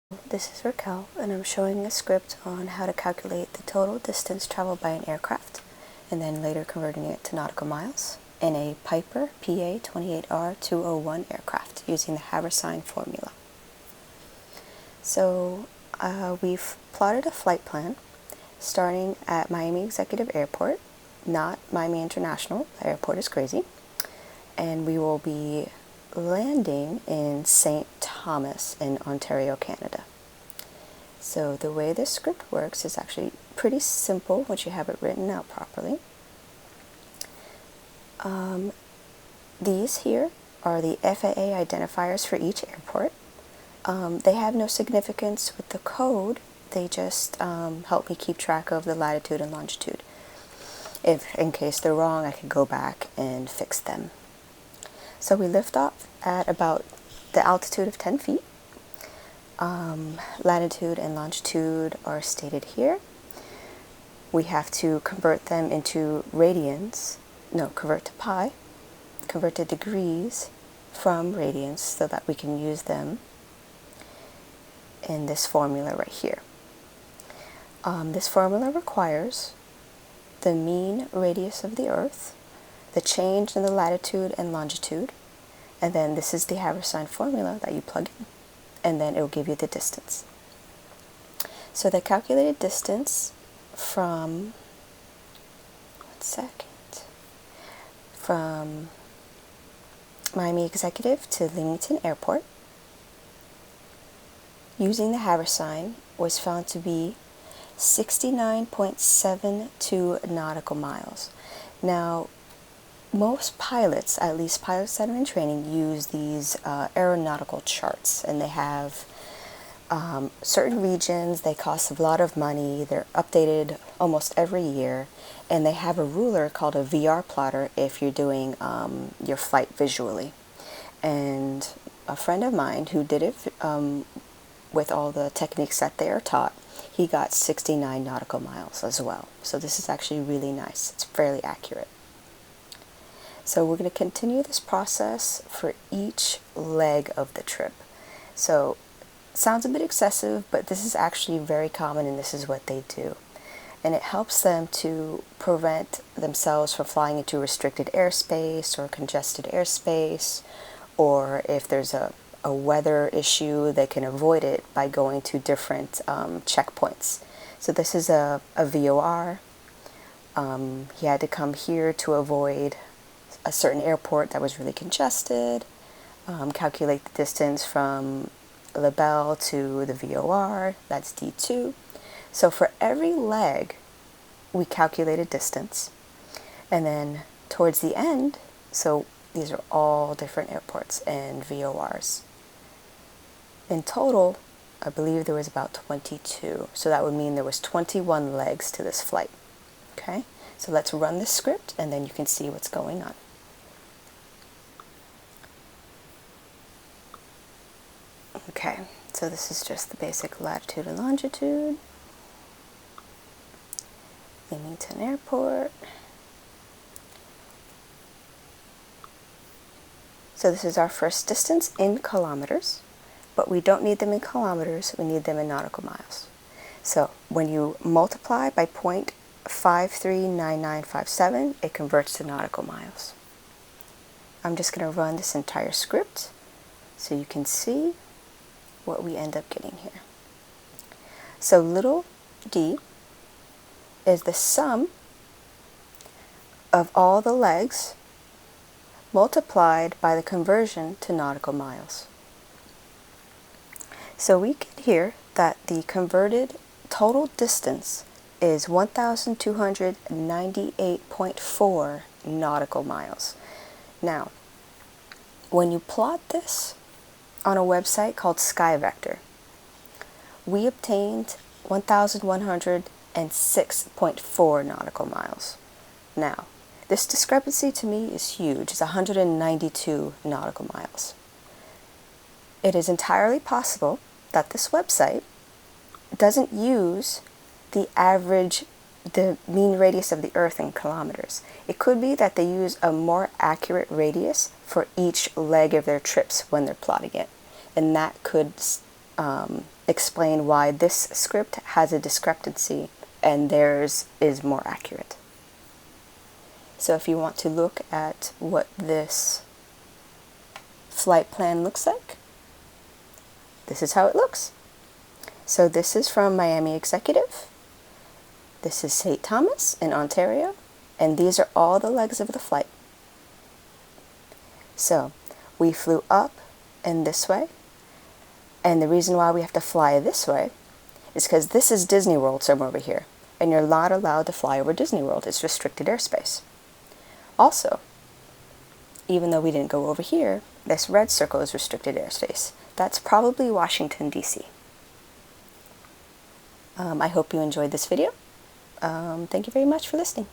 This is Raquel, and I'm showing a script on how to calculate the total distance traveled by an aircraft, and then later converting it to nautical miles in a Piper PA-28R-201 aircraft using the Haversine formula. So we've plotted a flight plan starting at Miami Executive Airport, not Miami International. The airport is crazy. And we will be landing in St. Thomas in Ontario, Canada. So the way this script works is actually pretty simple once you have it written out properly. These here are the FAA identifiers for each airport. They have no significance with the code. They just help me keep track of the latitude and longitude. If in case they're wrong, I can go back and fix them. So we lift off at about the altitude of 10 feet. Latitude and longitude are stated here. We have to convert them into convert to pi, convert to degrees from radians so that we can use them in this formula right here. This formula requires the mean radius of the Earth, the change in the latitude and longitude, and then this is the Haversine formula that you plug in, and then it will give you the distance. So the calculated distance from Miami Executive to Leamington Airport using the Haversine was found to be 69.72 nautical miles. Now, most pilots, at least pilots that are in training, use these aeronautical charts, and they have certain regions. They cost a lot of money. They're updated almost every year, and they have a ruler called a VR plotter if you're doing your flight visually. And a friend of mine who did it with all the techniques that they are taught, he got 69 nautical miles as well. So this is actually really nice. It's fairly accurate. So we're going to continue this process for each leg of the trip. So it sounds a bit excessive, but this is actually very common, and this is what they do. And it helps them to prevent themselves from flying into restricted airspace or congested airspace, or if there's a weather issue, they can avoid it by going to different checkpoints. So this is a VOR. He had to come here to avoid a certain airport that was really congested, calculate the distance from LaBelle to the VOR, that's D2. So for every leg, we calculate a distance. And then towards the end, so these are all different airports and VORs. In total, I believe there was about 22. So that would mean there was 21 legs to this flight. Okay, so let's run this script and then you can see what's going on. Okay, so this is just the basic latitude and longitude. Leamington Airport. So this is our first distance in kilometers, but we don't need them in kilometers, we need them in nautical miles. So when you multiply by 0.539957, it converts to nautical miles. I'm just going to run this entire script so you can see what we end up getting here. So little d is the sum of all the legs multiplied by the conversion to nautical miles. So we get here that the converted total distance is 1,298.4 nautical miles. Now, when you plot this on a website called SkyVector, we obtained 1,106.4 nautical miles. Now, this discrepancy to me is huge. It's 192 nautical miles. It is entirely possible that this website doesn't use the mean radius of the Earth in kilometers. It could be that they use a more accurate radius for each leg of their trips when they're plotting it. And that could explain why this script has a discrepancy and theirs is more accurate. So if you want to look at what this flight plan looks like, this is how it looks. So this is from Miami Executive. This is St. Thomas in Ontario, and these are all the legs of the flight. So we flew up in this way, and the reason why we have to fly this way is because this is Disney World somewhere over here, and you're not allowed to fly over Disney World. It's restricted airspace. Also, even though we didn't go over here, this red circle is restricted airspace. That's probably Washington, D.C. I hope you enjoyed this video. Thank you very much for listening.